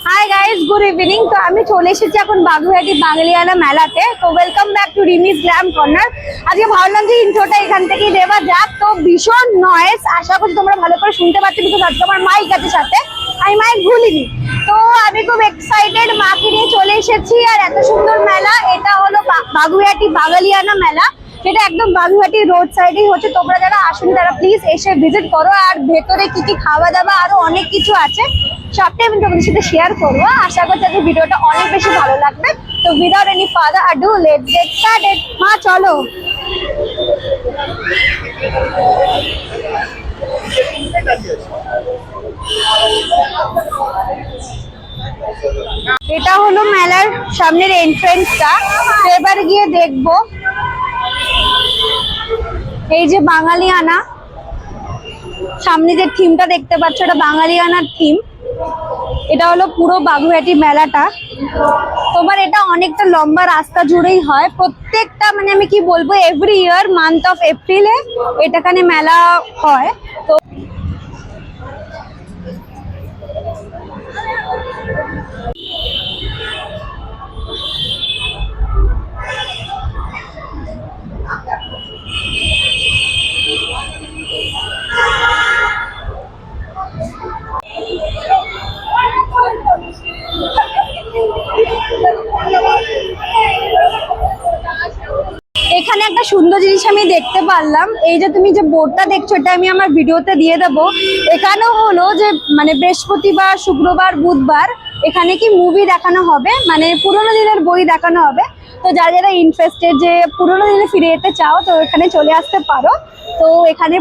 Hi guys, good evening. তো আমি চলে এসেছি এখন বাগুইহাটি বাঙালিয়ানা মেলাতে। তো welcome back to রিমিস glam corner. আজকে ভাবলাম যে ইন্ট্রোটা এখান থেকেই দেওয়া যাক। তো ভীষণ নয়েজ, আশা করছি তোমরা ভালো করে শুনতে পাচ্ছ, বিকজ আজকে আমার মাইক আছে সাথে, আমি মাইক ভুলিনি। তো আমি খুব এক্সাইটেড, মাকে নিয়ে চলে এসেছি। আর এত সুন্দর মেলা, এটা হলো বাগুইহাটি বাঙালিয়ানা মেলা, যেটা একদম বাগুইহাটি রোড সাইডেই হচ্ছে। তোমরা যারা আসুন তারা প্লিজ এসে ভিজিট করো। আর ভেতরে কি কি খাওয়া দাওয়া আরো অনেক কিছু আছে, সবটাই আমি তোমাদের সাথে শেয়ার করবো। আশা করছি আজকে ভিডিওটা অনেক বেশি ভালো লাগবে। তো without any further ado, let's get started. মা চলো। এটা হলো মেলার সামনের এন্ট্রেন্সটা। এবার গিয়ে দেখবো এই যে বাঙালিয়ানা, সামনে যে থিমটা দেখতে পাচ্ছ এটা বাঙালিয়ানার থিম। এটা হলো পুরো বাগুইহাটি মেলাটা। তোমার এটা অনেকটা লম্বা রাস্তা জুড়েই হয়, প্রত্যেকটা মানে আমি কি বলবো, এভরি ইয়ার মান্থ অফ এপ্রিলে এটাখানে মেলা হয়। তো এখানে একটা সুন্দর জিনিস আমি দেখতে পারলাম, এই যে তুমি যে বোর্ডটা দেখছো, এটা আমি আমার ভিডিওতে দিয়ে দেবো। এখানেও হলো যে মানে বৃহস্পতিবার, শুক্রবার, বুধবার এখানে কি মুভি দেখানো হবে, মানে পুরোনো দিনের বই দেখানো হবে। তো যারা যারা ইন্টারেস্টেড যে পুরোনো দিনে ফিরে যেতে চাও, তো এখানে চলে আসতে পারো। তো এখানে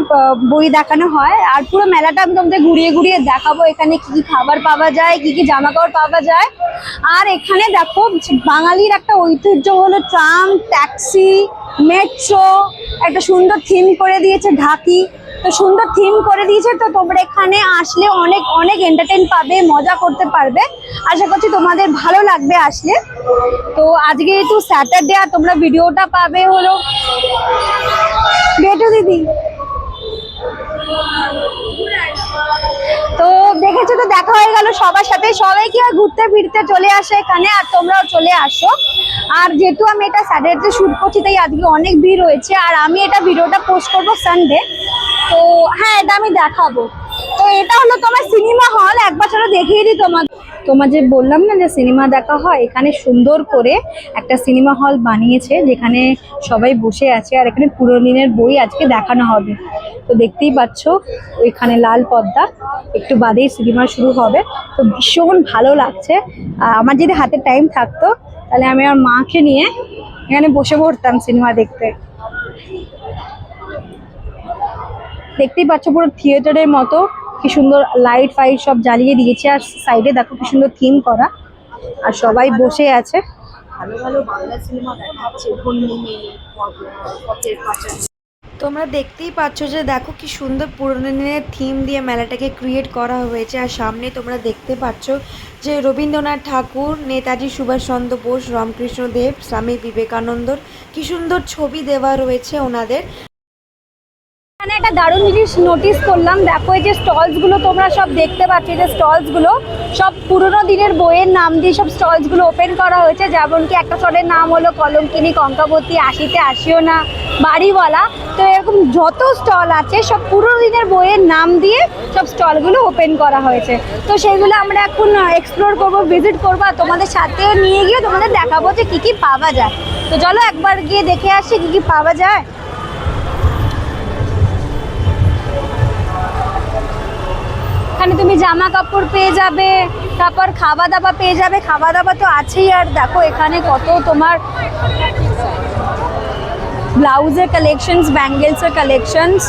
বই দেখানো হয়। আর পুরো মেলাটা আমি তোমাদের ঘুরিয়ে ঘুরিয়ে দেখাবো, এখানে কি কি খাবার পাওয়া যায়, কি কি জামা কাপড় পাওয়া যায়। আর এখানে দেখো বাঙালির একটা ঐতিহ্য হলো ট্রাম, ট্যাক্সি, মেট্রো, একটা সুন্দর থিম করে দিয়েছে ঢাকি। তো সুন্দর থিম করে দিয়েছে, তো তোমরা এখানে আসলে অনেক অনেক এন্টারটেইন পাবে, মজা করতে পারবে। আশা করছি তোমাদের ভালো লাগবে আসলে। তো আজকে একটু স্যাটারডে, আর তোমরা ভিডিওটা পাবে হলো বেটু দিদি। তো দেখেছো, তো দেখা হয়ে গেল সবার সাথে। সবাই কি ঘুরতে ফিরতে চলে আসে এখানে, আর তোমরাও চলে আসো। আর যেহেতু আমি এটা স্যাটারডে শুট করছি, তাই আজকে অনেক ভিড় হয়েছে। আর আমি এটা ভিডিওটা পোস্ট করবো সানডে। তো হ্যাঁ, এটা আমি দেখাবো। তো এটা হলো তোমার সিনেমা হল, একবার চলো দেখিয়ে দিই তোমার যে বললাম না যে সিনেমা দেখা হয়, এখানে সুন্দর করে একটা সিনেমা হল বানিয়েছে, যেখানে সবাই বসে আছে। আর এখানে পুরোনো দিনের বই আজকে দেখানো হবে। তো দেখতেই পাচ্ছ ওইখানে লাল পর্দা, একটু বাদেই সিনেমা শুরু হবে। তো ভীষণ ভালো লাগছে। আমার যদি হাতে টাইম থাকতো, তাহলে আমি আমার মাকে নিয়ে এখানে বসে পড়তাম সিনেমা দেখতে। দেখতেই পাচ্ছ পুরো থিয়েটারের মতো, কি সুন্দর লাইট ফাইট সব জ্বালিয়ে দিয়েছে। আর সাইডে দেখো কি সুন্দর থিম করা, আর সবাই বসে আছে। ভালো ভালো বাংলা সিনেমা দেখাচ্ছে। তোমরা দেখতেই পাচ্ছ যে দেখো কি সুন্দর পুরনো দিনের থিম দিয়ে মেলাটাকে ক্রিয়েট করা হয়েছে। আর সামনে তোমরা দেখতে পাচ্ছ যে রবীন্দ্রনাথ ঠাকুর, নেতাজি সুভাষচন্দ্র বোস, রামকৃষ্ণ দেব, স্বামী বিবেকানন্দর কি সুন্দর ছবি দেওয়া রয়েছে ওনাদের। এখানে একটা দারুণ জিনিস নোটিস করলাম, দেখো এই যে স্টলস গুলো তোমরা সব দেখতে পাচ্ছ, যে স্টলস গুলো সব পুরোনো দিনের বইয়ের নাম দিয়ে সব স্টলস গুলো ওপেন করা হয়েছে। যেমন কি একটা স্টলের নাম হলো কলঙ্কিনী কঙ্কাবতী, আশিতে আসিও না, বাড়িওয়ালা। তো এরকম যত স্টল আছে সব পুরোনো দিনের বইয়ের নাম দিয়ে সব স্টলগুলো ওপেন করা হয়েছে। তো সেগুলো আমরা এখন এক্সপ্লোর করবো, ভিজিট করবো, আর তোমাদের সাথেও নিয়ে গিয়ে তোমাদের দেখাবো যে কী কী পাওয়া যায়। তো চলো একবার গিয়ে দেখে আসি কী কী পাওয়া যায়। এখানে তুমি জামা কাপড় পেয়ে যাবে, তারপর খাওয়া দাওয়া পেয়ে যাবে। খাওয়া দাওয়া তো আছেই। আর দেখো এখানে কত তোমার ব্লাউজের কালেকশনস, ব্যাঙ্গেলসের কালেকশনস।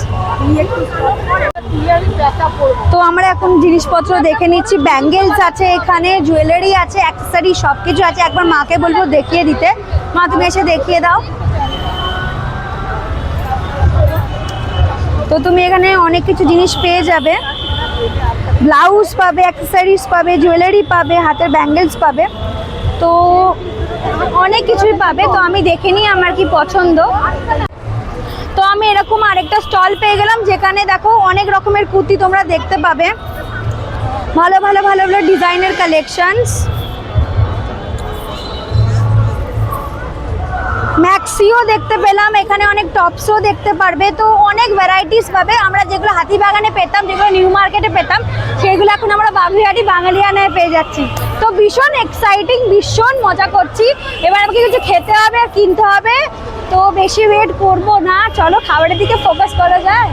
তো আমরা এখন জিনিসপত্র দেখে নিচ্ছি। ব্যাঙ্গেলস আছে এখানে, জুয়েলারি আছে, অ্যাক্সেসরি সব কিছু আছে। একবার মাকে বলবো দেখিয়ে দিতে। মা তুমি এসে দেখিয়ে দাও। তো তুমি এখানে অনেক কিছু জিনিস পেয়ে যাবে, ব্লাউজ পাবে, অ্যাক্সেসরিজ পাবে, জুয়েলারি পাবে, হাতের ব্যাঙ্গেলস পাবে। তো অনেক কিছুই পাবে। তো আমি দেখে নিই আমার কি পছন্দ। তো আমি এরকম আরেকটা স্টল পেয়ে গেলাম, যেখানে দেখো অনেক রকমের কুর্তি তোমরা দেখতে পাবে। ভালো ভালো ভালো ভালো ডিজাইনের কালেকশনস। ম্যাক্সিও দেখতে পেলাম, এখানে অনেক টপসও দেখতে পারবে। তো অনেক ভ্যারাইটিস পাবে। আমরা যেগুলো হাতিবাগানে পেতাম, যেগুলো নিউ মার্কেটে পেতাম, সেগুলো এখন আমরা বাবুইহাটি বাঙালিয়ানায় পেয়ে যাচ্ছি। তো ভীষণ এক্সাইটিং, ভীষণ মজা করছি। এবার আমাকে কিছু খেতে হবে আর কিনতে হবে, তো বেশি ওয়েট করবো না, চলো খাবারের দিকে ফোকাস করা যায়।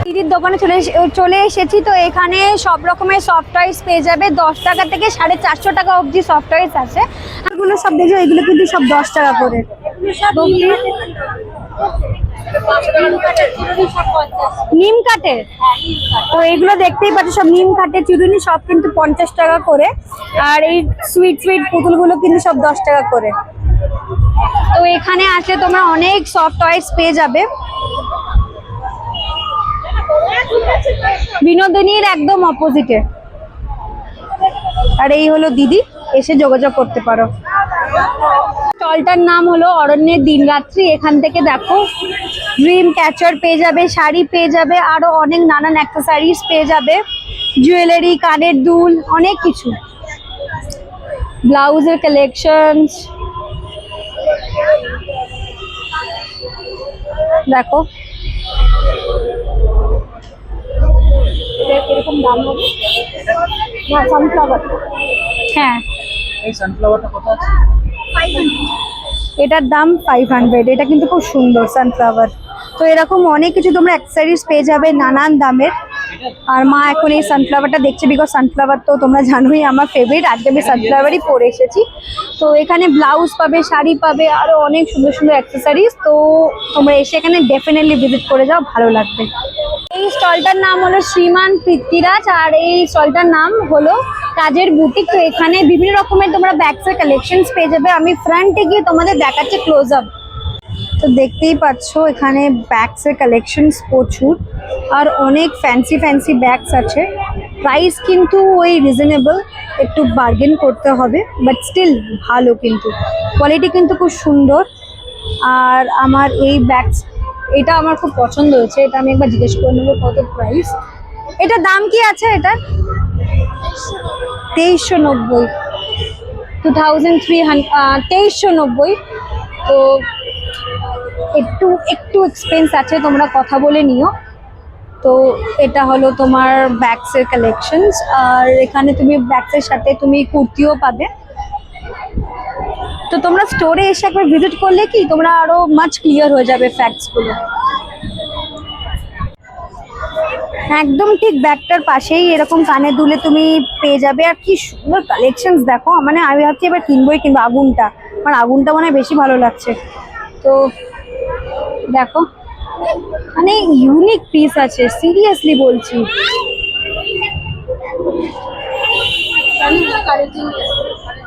দিদির দোকানে চলে এসেছি। তো এখানে সব রকমের সফট টয়েস পেয়ে যাবে। 10 টাকা থেকে 450 টাকা অবধি সফট টয়েস আছে। এগুলো সব দেখো, এগুলো কিন্তু সব 10 টাকা করে। নিম কাঠের, তো এগুলো দেখতেই পাচ্ছ সব নিম কাঠের চিরুনি, সব কিন্তু 50 টাকা করে। আর এই সুইট সুইট পুতুলগুলো কিন্তু সব 10 টাকা করে। তো এখানে আসলে তোমরা অনেক সফট টয়েস পেয়ে যাবে। বিনোদিনীর একদম অপোজিটে। আর এই হলো দিদি, এসে যোগাযোগ করতে পারো। স্টলটার নাম হলো অরণ্যের দিনরাত্রি। এখান থেকে দেখো ড্রিম ক্যাচার পেয়ে যাবে, শাড়ি পেয়ে যাবে, আরো অনেক নানান অ্যাক্সেসরিজ পেয়ে যাবে, জুয়েলারি, কানের দুল, অনেক কিছু, ব্লাউজের কালেকশনস দেখো। এরকম দাম হবে না সানফ্লাওয়ার। হ্যাঁ, এই সানফ্লাওয়ারটা কত আছে? 500। এটার দাম 500। এটা কিন্তু খুব সুন্দর সানফ্লাওয়ার। তো এরকম অনেক কিছু তোমরা অ্যাক্সেসরিজ পেয়ে যাবে নানান দামের। আর মা এখন এই সানফ্লাওয়ারটা দেখছে, বিকজ সানফ্লাওয়ার তো তোমরা জানোই আমার ফেভারিট। আজকে আমি সানফ্লাওয়ারই পরে এসেছি। তো এখানে ব্লাউজ পাবে, শাড়ি পাবে, আরো অনেক সুন্দর সুন্দর অ্যাক্সেসরিজ। তো তোমরা এসে এখানে ডেফিনেটলি ভিজিট করে যাও, ভালো লাগবে। এই স্টলটার নাম হলো শ্রীমান পৃথ্বীরাজ, আর এই স্টলটার নাম হলো কাজের বুটিক। তো এখানে বিভিন্ন রকমের তোমরা ব্যাগসের কালেকশনস পেয়ে যাবে। আমি ফ্রন্টে গিয়ে তোমাদের দেখাচ্ছি ক্লোজ আপ। তো দেখতেই পাচ্ছ এখানে ব্যাগসের কালেকশনস প্রচুর, আর অনেক ফ্যান্সি ফ্যান্সি ব্যাগস আছে। প্রাইস কিন্তু ওই রিজনেবল, একটু বার্গেন করতে হবে, বাট স্টিল ভালো, কিন্তু কোয়ালিটি কিন্তু খুব সুন্দর। আর আমার এই ব্যাগস, এটা আমার খুব পছন্দ হয়েছে। এটা আমি একবার জিজ্ঞেস করে নেবো কত প্রাইস। এটা দাম কি আছে? এটা 2390, 2390। তো একটু এক্সপেন্স আছে, তোমরা কথা বলে নিও। তো এটা হলো তোমার ব্যাগসের কালেকশনস। আর এখানে তুমি ব্যাগসের সাথে তুমি কুর্তিও পাবে। তো তোমরা স্টোরে এসে একবার ভিজিট করলে কি তোমরা আরো মাচ ক্লিয়ার হয়ে যাবে ফ্যাক্টসগুলো। একদম ঠিক ব্যাগটার পাশেই এরকম কানের দুলে তুমি পেয়ে যাবে। আর কি সুন্দর কালেকশনস দেখো, মানে আমি ভাবছি এবার কিনবোই কিনবো। আগুনটা, আমার আগুনটা মনে হয় বেশি ভালো লাগছে। তো দেখো, মানে ইউনিক পিস আছে, সিরিয়াসলি বলছি।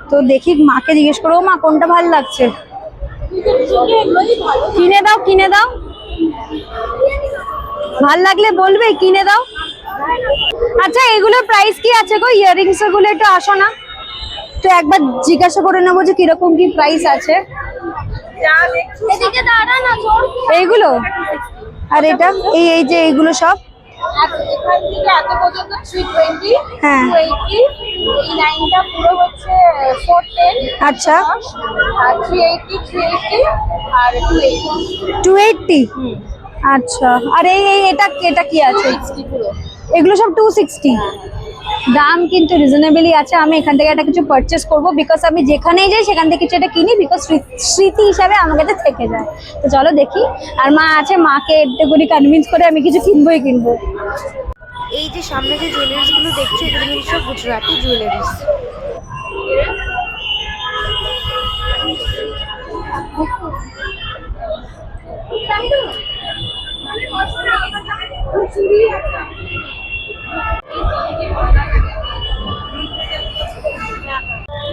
তো দেখি মাকে জিজ্ঞেস করো, মা কোনটা ভালো লাগছে? কিনে দাও, কিনে দাও, ভাল লাগলে বলবে, কিনে দাও। আচ্ছা, এগুলোর প্রাইস কি আছে গো? ইয়াররিংস গুলো একটু আসো না, তো একবার জিজ্ঞাসা করে নেবো যে কিরকম কি প্রাইস আছে। এইগুলো আর এটা, এই যে এইগুলো সব হ্যাঁ। আচ্ছা, 280। আচ্ছা, আর এটা কি আছে? এগুলো সব 260। দাম কিন্তু রিজনেবলই আছে। আমি এখান থেকে একটা কিছু পারচেস করবো, বিকজ আমি যেখানেই যাই সেখান থেকে কিছু একটা কিনি, বিকজ স্মৃতি হিসাবে আমার কাছে থেকে যায়। তো চলো দেখি। আর মা আছে, মাকে একটু করে কনভিন্স করে আমি কিছু কিনবো। এই যে সামনে যে জুয়েলারিস গুলো দেখছো, এগুলো কিন্তু সব গুজরাটি জুয়েলারিস।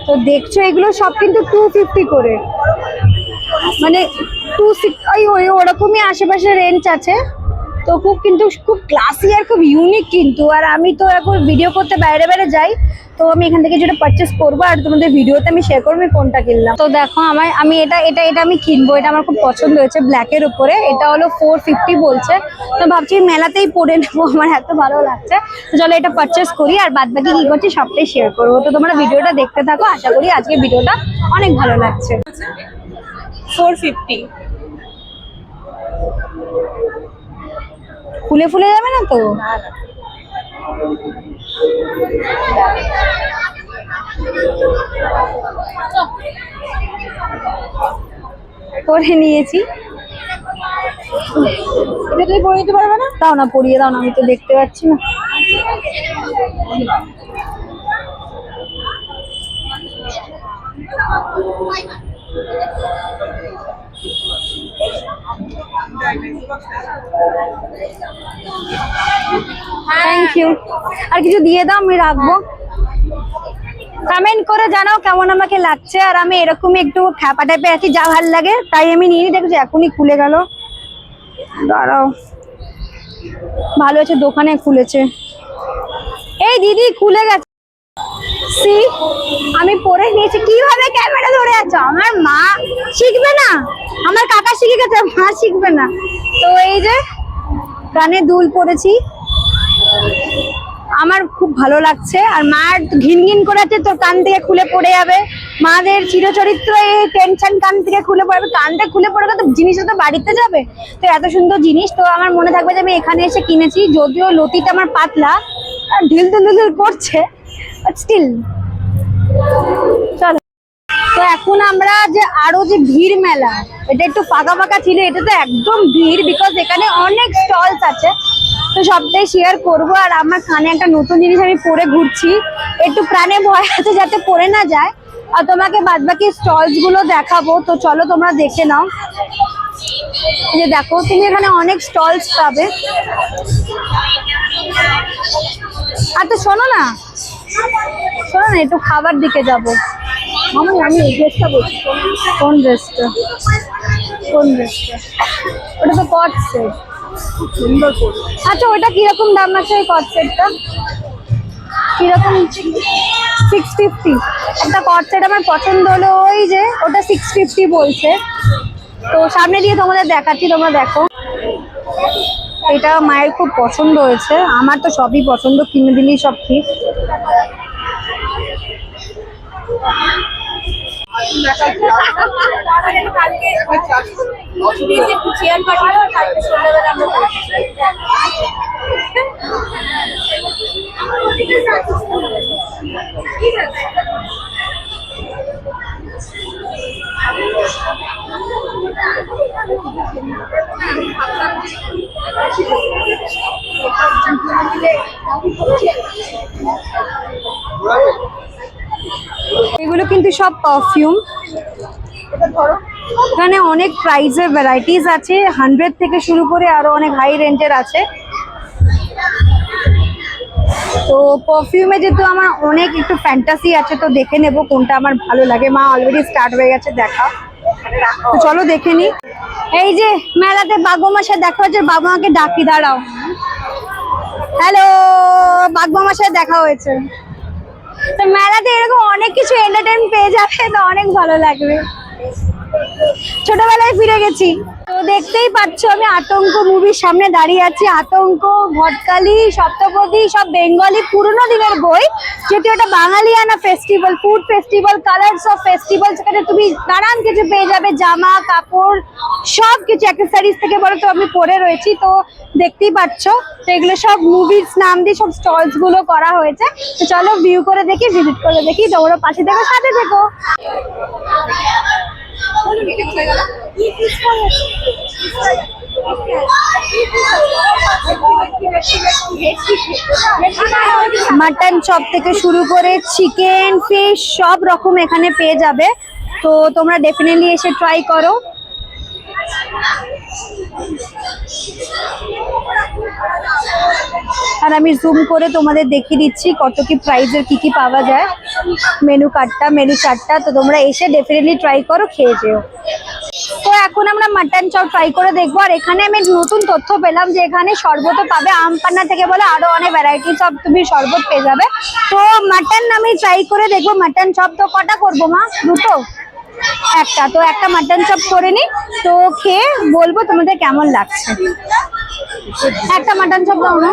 তো দেখছো এগুলো সব কিন্তু 250 করে, মানে 26 ওরকমই আশেপাশে রেঞ্জ আছে। তো খুব ক্লাসি আর খুব ইউনিক কিন্তু। আর আমি তো এখন ভিডিও করতে বাইরে বাইরে যাই, তো আমি এখান থেকে যেটা পারচেস করবো আর তোমাদের ভিডিওতে আমি শেয়ার করবো আমি কোনটা কিনলাম। তো দেখো আমি এটা আমি কিনবো, এটা আমার খুব পছন্দ হয়েছে ব্ল্যাকের উপরে। এটা হলো 450 বলছে, তো ভাবছি মেলাতেই পরে নেবো, আমার এত ভালো লাগছে। তো চলো এটা পারচেস করি, আর বাদ বাকি কি করছি সবটাই শেয়ার করবো। তো তোমরা ভিডিওটা দেখতে থাকো, আশা করি আজকে ভিডিওটা অনেক ভালো লাগছে। 450। ফুলে ফুলে যাবে না তো? করে নিয়েছি। এটা তুমি পরে নিতে পারবে না? দাও না, পরিয়ে দাও না, আমি তো দেখতে পাচ্ছি না। Thank you. আর কিছু দিয়ে দাও, আমি রাখবো। কমেন্ট করে জানাও কেমন আমাকে লাগছে। আর আমি এরকমই একটু খ্যাপা টাইপে আছি, যা ভাল লাগে তাই আমি নিয়ে নিই। দেখছি এখনই খুলে গেল, দাঁড়াও। ভালো আছে, দোকানে খুলেছে। এই দিদি খুলে গেছে। সি আমি পরে নিয়েছি। কিভাবে ক্যামেরা ধরে আছো? আমার মা শিখবে না, আমার কাকা শিখে গেছে, মা শিখবে না। তো এই যে কানে দুল পরেছি, আমার খুব ভালো লাগছে। আর মার ঘিন ঘিন করে আছে, তোর কান থেকে খুলে পড়ে যাবে। মাদের চিরচরিত্র এই টেনশন, কান থেকে খুলে পড়বে। কানটা খুলে পড়ে তো জিনিসটা তো বাড়িতে যাবে। তো এত সুন্দর জিনিস তো আমার মনে থাকবে যে আমি এখানে এসে কিনেছি। যদিও লতিটা আমার পাতলা, ঢিল ঢিল করছে, বাট স্টিল চলো। তো এখন আমরা যে আরো যে ভিড় মেলা, এটা একটু ফাঁকা ফাঁকা ছিল, এটা তো একদম ভিড়, বিকজ এখানে অনেক স্টলস আছে। তো সবটাই শেয়ার করব। আর আমার কানে একটা নতুন জিনিস আমি পরে ঘুরছি, একটু প্রাণে ভয় আছে যাতে পরে না যায়। আর তোমাকে বাদবাকি স্টলস গুলো দেখাবো, তো চলো তোমরা দেখে নাও। এই যে দেখো, তুমি এখানে অনেক স্টলস পাবে। আর তো শোনো না, একটু খাবার দিকে যাবো। আমি এই ড্রেসটা বলছি। কোন ড্রেসটা? ওটা তো কট সেট, সুন্দর করে। আচ্ছা ওইটা কিরকম দাম আছে ওই কট সেটটা? কিরকম? 650। একটা কট সেট আমার পছন্দ হলো, ওই যে ওটা 650 বলছে। তো সামনে দিয়ে তোমাদের দেখাচ্ছি, তোমরা দেখো। এটা মায়ের খুব পছন্দ হয়েছে, আমার তো সবই পছন্দ, কিনে দিলেই সব ঠিক। এগুলো কিন্তু সব পারফিউম। এখানে অনেক প্রাইসের ভ্যারাইটিস আছে, 100 থেকে শুরু করে আরো অনেক হাই রেঞ্জের আছে। তো পারফিউমে যেহেতু আমার অনেক একটু ফ্যান্টাসি আছে, তো দেখে নেব কোনটা আমার ভালো লাগে। মা অলরেডি স্টার্ট হয়ে গেছে দেখা, তো চলো দেখে নি। এই যে মেলাতে বাগমামার সাথে দেখা হয়েছে, বাগমামাকে ডাকি, দাঁড়াও। হ্যালো, বাগমামার সাথে দেখা হয়েছে। তো মেলাতে এরকম অনেক কিছু এন্টারটেইন পেয়ে যাবে, তো অনেক ভালো লাগবে। ছোটবেলায় ফিরে গেছি। তো দেখতেই পাচ্ছ আমি আতঙ্ক মুভির সামনে দাঁড়িয়ে আছি। আতঙ্ক, ঘটকালি, সপ্তপদী সব বেঙ্গলি পুরোনো দিনের বই, যেহেতু এটা বাঙালিয়ানা festival, food festival, colours of festival, সেখানে তুমি নানান কিছু পেয়ে যাবে, জামা কাপড় সব কিছু, অ্যাক্সেসরিজ থেকে বলো। তো আমি পরে রয়েছি, তো দেখতেই পাচ্ছ। তো এগুলো সব মুভির নাম দিয়ে সব স্টলস গুলো করা হয়েছে। তো চলো ভিউ করে দেখি, ভিজিট করে দেখি। তোমরা পাশে থেকো, সাথে থেকো। মাটন চপ থেকে শুরু করে চিকেন, ফিশ সব রকম এখানে পেয়ে যাবে। তো তোমরা ডেফিনেটলি এসে ট্রাই করো। আর আমি জুম করে তোমাদের দেখিয়ে দিচ্ছি কত কি প্রাইসের কি পাওয়া যায়। মেনু চার্টটা, তো তোমরা এসে ডেফিনেটলি ট্রাই করো, খেয়ে যেও। তো এখন আমরা মাটন চপ ট্রাই করে দেখবো। আর এখানে আমি নতুন তথ্য পেলাম যে এখানে শরবত পাবে, আম পান্না থেকে বলে আরো অনেক ভ্যারাইটিস অফ তুমি শরবত পেয়ে যাবে। তো মাটন আমি ট্রাই করে দেখবো। মাটন চপ তো কটা করবো মা? দুটো? একটা? তো একটা মাটন চপ করে নি, তো খেয়ে বলবো তোমাদের কেমন লাগছে। একটা মাটন চপ দাও না।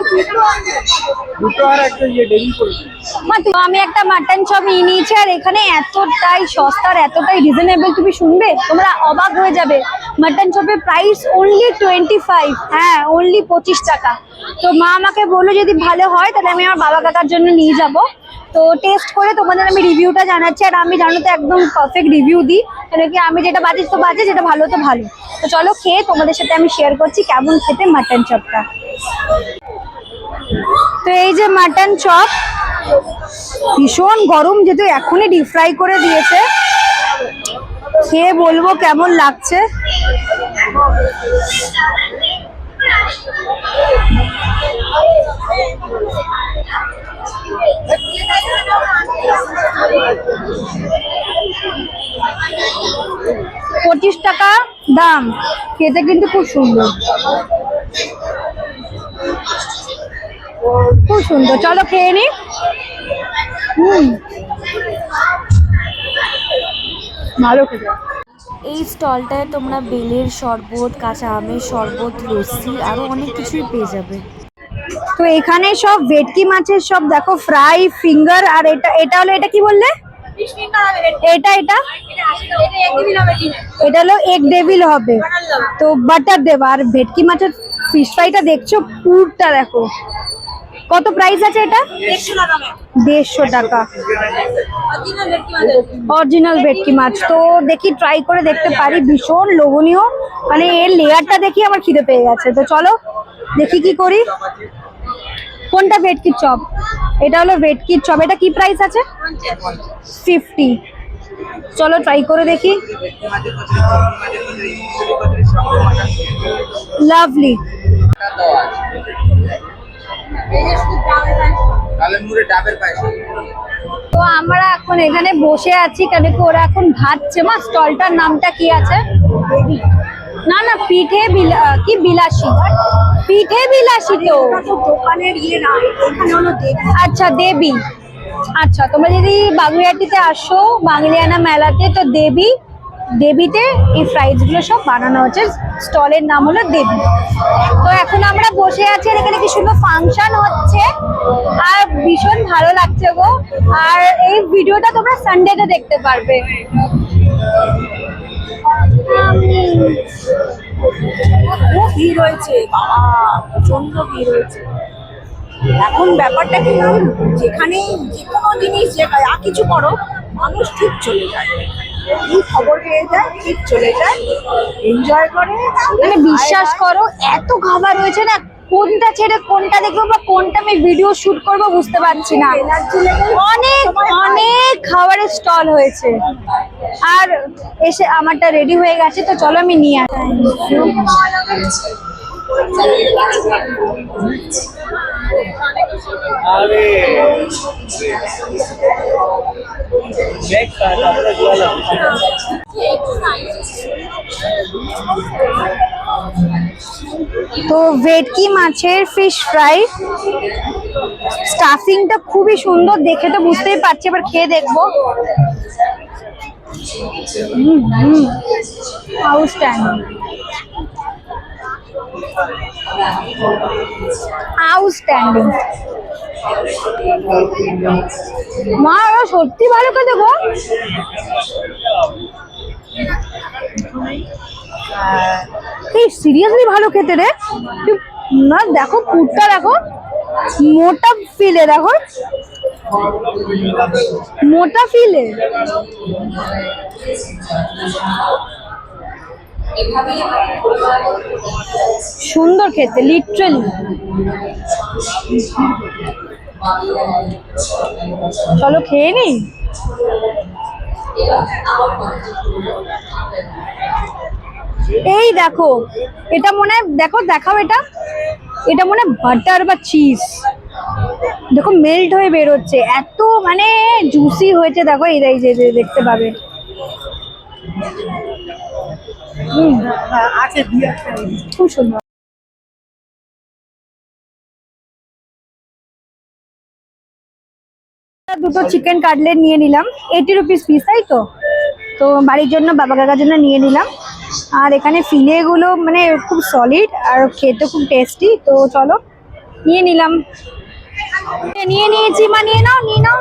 দুটো আর একটা ডেলি করে দিন। মা তো আমি একটা মাটন চপ নিয়ে নিয়েছি, আর এখানে এতটাই সস্তা আর এতটাই রিজনেবল, তুমি শুনবে তোমরা অবাক হয়ে যাবে। মাটন চপের প্রাইস অনলি 25, হ্যাঁ অনলি 25 টাকা। তো মা আমাকে বললো যদি ভালো হয় তাহলে আমি আমার বাবা কাকার জন্য নিয়ে যাব। তো টেস্ট করে তোমাদের আমি রিভিউটা জানাচ্ছি। আর আমি জানো তো একদম পারফেক্ট রিভিউ দিই, কেন কি আমি যেটা বাজে তো বাজে, যেটা ভালো তো ভালো। তো চলো খেয়ে তোমাদের সাথে আমি শেয়ার করছি কেমন খেতে মাটন চপটা। তো এই যে মাটন চপ, ভীষণ গরম, যেহেতু এখনই ডিপ ফ্রাই করে দিয়েছে। খেয়ে বলবো কেমন লাগছে। পঁচিশ টাকা দাম, খেতে কিন্তু খুব সুন্দর, খুব সুন্দর। চলো খেয়ে নি। ভালো খেতে। এই স্টলটায় তোমরা বেলের শরবত, কাঁচা আমের শরবত, লস্যি আরো অনেক কিছুই পেয়ে যাবে। তো এখানে সব ভেটকি মাছের সব দেখো ফ্রাই, ফিঙ্গার। আর এটা হলো, এটা কি বললে? এটা হলো এগ ডেভিল হবে, তো বাটার দেবা। আর ভেটকি মাছের ফিশ ফ্রাইটা দেখছো, পুরটা দেখো। কত প্রাইস আছে এটা? 150 টাকা অরিজিনাল ভেটকি মাছ। তো দেখি ট্রাই করে দেখতে পারি, ভীষণ লোভনীয়। মানে এর লেয়ারটা দেখি আমার খিদে পেয়ে গেছে। তো চলো দেখি কি করি। কোনটা? ভেটকির চপ। এটা হলো ভেটকির চপ। এটা কি প্রাইস আছে? 50। চলো ট্রাই করে দেখি। লাভলি। তো আমরা এখন এখানে বসে আছি, কেন কি ওরা এখন ভাজছে। মা স্টলটার নামটা কি আছে? না না, পিঠে কি বিলাসী, পিঠে বিলাসী। তো দোকানের ইয়ে না, এখানে হলো দেবী। আচ্ছা দেবী। আচ্ছা, তোমরা যদি বাগুইআটিতে আসো বাঙালিয়ানা মেলাতে, তো দেবীতে এই ফ্রাইজ গুলো সব বানানো হচ্ছে। স্টলের নাম হলো দেবী। তো এখন আমরা বসে আছি, আর এখানে কি সুন্দর ফাংশন হচ্ছে, আর ভীষণ ভালো লাগছে গো। আর এই ভিডিওটা তোমরা সানডেতে দেখতে পারবে। খুব ভিড় হয়েছে বাবা, প্রচন্ড ভিড় হয়েছে। এখন ব্যাপারটা কি জানো, যেখানে যে কোনো জিনিস যা কিছু করো, মানুষ ঠিক চলে যায়, এই খবর পেয়ে যায়, ঠিক চলে যায়, এনজয় করে। মানে বিশ্বাস করো, এত খাবার হয়েছে না, কোনটা ছেড়ে কোনটা দেখবো বা কোনটা আমি ভিডিও শুট করবো বুঝতে পারছি না। অনেক অনেক খাবারের স্টল হয়েছে। আর এসে আমারটা রেডি হয়ে গেছে, তো চলো আমি নিয়ে আসি। আরে তো ভেটকি মাছের ফিশ ফ্রাই, স্টাফিংটা খুবই সুন্দর, দেখে তো বুঝতেই পারছি। এবার খেয়ে দেখবো। Outstanding, outstanding. মা ওরা সত্যি ভালো খেতে গো। এই সিরিয়াসলি ভালো খেতে রে। না দেখো পুরটা দেখো, মোটা ফিলে দেখো, মোটা ফিলে। সুন্দর খেতে, লিটারালি। চলো খেয়ে নি। এই দেখো, এটা মনে হয়, দেখো দেখাও, এটা মনে হয় বাটার বা চিজ। দেখো মেল্ট হয়ে বেরোচ্ছে, এত মানে জুসি হয়েছে। দেখো এই যে দেখতে পাবে। আছে বিয়ার। খুব সুন্দর। দুটো চিকেন কাটলেট নিয়ে নিলাম, 80 রুপিস পিস, তাই তো? তো বাড়ির জন্য, বাবা কাকার জন্য নিয়ে নিলাম। আর এখানে ফিলেগুলো মানে খুব সলিড আর খেতে খুব টেস্টি, তো চলো নিয়ে নিলাম। নিয়ে নিয়েছি, মা নিয়ে নাও, নিয়ে নাও।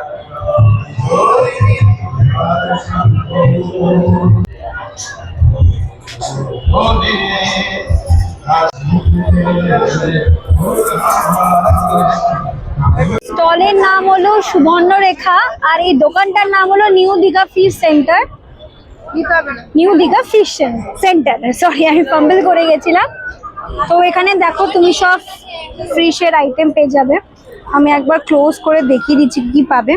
স্টলের নাম হলো সুবর্ণরেখা, আর এই দোকানটার নাম হলো new Digha fish centre. New Digha fish centre, sorry আমি ফাম্বল করে গেছিলাম। তো এখানে দেখো তুমি সব ফিশের আইটেম পেয়ে যাবে। আমি একবার ক্লোজ করে দেখিয়ে দিচ্ছি কি পাবে।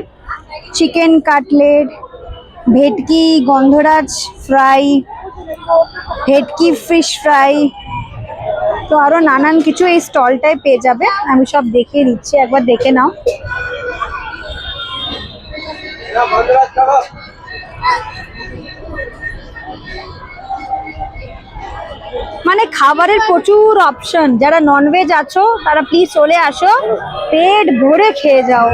চিকেন কাটলেট, ভেটকি গন্ধরাজ ফ্রাই, ভেটকি ফিশ ফ্রাই, তো আরো নানান কিছু এই স্টলটায় পেয়ে যাবে। আমি সব দেখিয়ে দিচ্ছি, একবার দেখে নাও। মানে খাবারের প্রচুর অপশন, যারা ননভেজ আছো তারা প্লিজ চলে আসো, পেট ভরে খেয়ে যাও।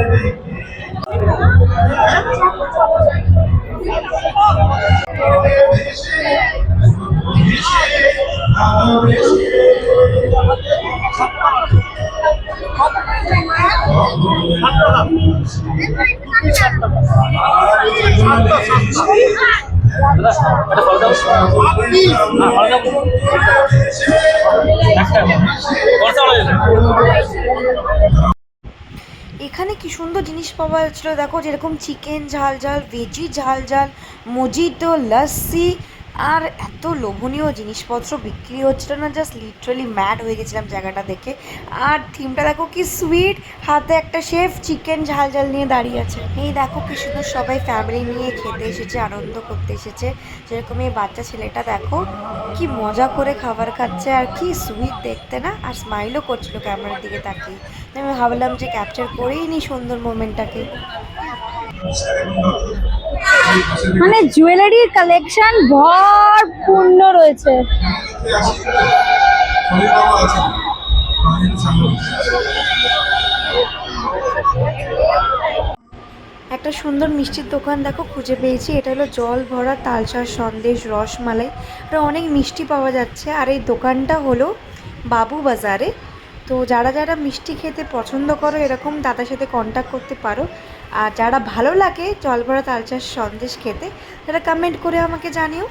এখানে কি সুন্দর জিনিস পাওয়া যাচ্ছিল দেখো, যেরকম চিকেন ঝাল ঝাল, ভেজি ঝাল ঝাল, মজিটো, লস্যি, আর এত লোভনীয় জিনিসপত্র বিক্রি হচ্ছিল না, জাস্ট লিটারালি ম্যাড হয়ে গেছিলাম জায়গাটা দেখে। আর থিমটা দেখো কি সুইট, হাতে একটা শেফ চিকেন ঝাল ঝাল নিয়ে দাঁড়িয়ে আছে। এই দেখো কি সুন্দর, সবাই ফ্যামিলি নিয়ে খেতে এসেছে, আনন্দ করতে এসেছে। যেরকম এই বাচ্চা ছেলেটা দেখো কি মজা করে খাবার খাচ্ছে, আর কি সুইট দেখতে না, আর স্মাইলও করছিল ক্যামেরার দিকে তাকিয়ে। আমি ভাবলাম যে ক্যাপচার করেই নি সুন্দর মোমেন্টটাকে। মানে জুয়েলারির কালেকশন ভরপূর্ণ রয়েছে। একটা সুন্দর মিষ্টির দোকান দেখো খুঁজে পেয়েছি, এটা হলো জল ভরা তালচার, সন্দেশ, রসমালাই, আর অনেক মিষ্টি পাওয়া যাচ্ছে। আর এই দোকানটা হলো বাবু বাজারে। তো যারা যারা মিষ্টি খেতে পছন্দ করো এরকম দাদার সাথে কন্ট্যাক্ট করতে পারো। আর যারা ভালো লাগে জল ভরা তালচার সন্দেশ খেতে, তারা কমেন্ট করে আমাকে জানিও।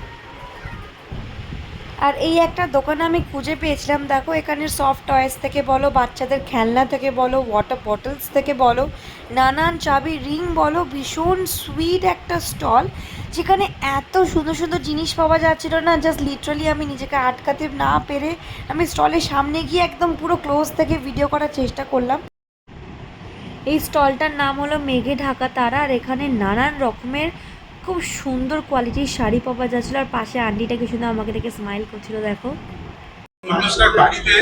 আর এই একটা দোকান আমি খুঁজে পেয়েছিলাম দেখো, এখানে সফট টয়েস থেকে বলো, বাচ্চাদের খেলনা থেকে বলো, ওয়াটার বটলস থেকে বলো, নানান চাবি রিং বলো, ভীষণ সুইট একটা স্টল, যেখানে এত সুন্দর সুন্দর জিনিস পাওয়া যাচ্ছিল না, জাস্ট লিটারালি আমি নিজেকে আটকাতে না পেরে আমি স্টলের সামনে গিয়ে একদম পুরো ক্লোজ থেকে ভিডিও করার চেষ্টা করলাম। এই স্টলটার নাম হলো মেঘে ঢাকা তারা, আর এখানে নানান রকমের খুব সুন্দর কোয়ালিটির শাড়ি পাওয়া যাচ্ছিল। আর পাশে আন্টিটা কি সুন্দর আমাকে দেখে স্মাইল করছিল দেখো। মানুষের বাড়িতে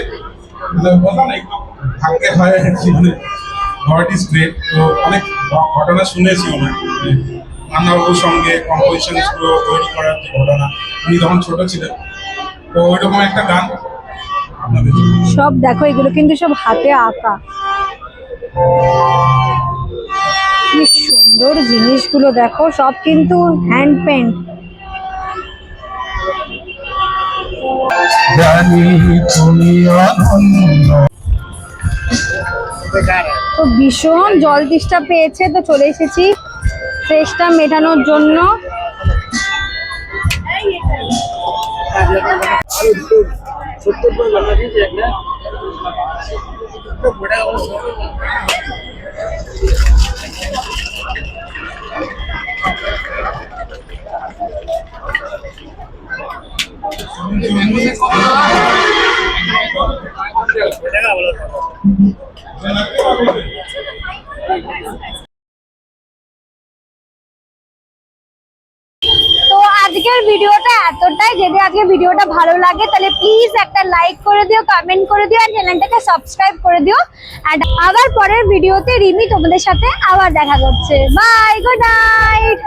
বললাম না একটু ভাগ্যে হয় জীবনে, গড ইজ গ্রেট। তো অনেক ঘটনা শুনেছি ওনার, রান্নাবাবুর সঙ্গে কম্পোজিশন গুলো তৈরি করার যে ঘটনা, উনি তখন ছোট ছিলেন। তো ওইরকম একটা গান আপনাদের সব দেখো, এগুলো কিন্তু সব হাতে আঁকা, কি সুন্দর জিনিসগুলো দেখো, সব কিন্তু হ্যান্ড পেন্ট। তো ভীষণ জল তেষ্টা পেয়েছে, তো চলে এসেছি তেষ্টা মেটানোর জন্য। তো আজকের ভিডিওটা এতটাই, যদি আজকে ভিডিওটা ভালো লাগে তাহলে প্লিজ একটা লাইক করে দিও, কমেন্ট করে দিও, আর চ্যানেলটাকে সাবস্ক্রাইব করে দিও। আর আবার পরের ভিডিওতে রিমি তোমাদের সাথে আবার দেখা করছে। Bye, good night.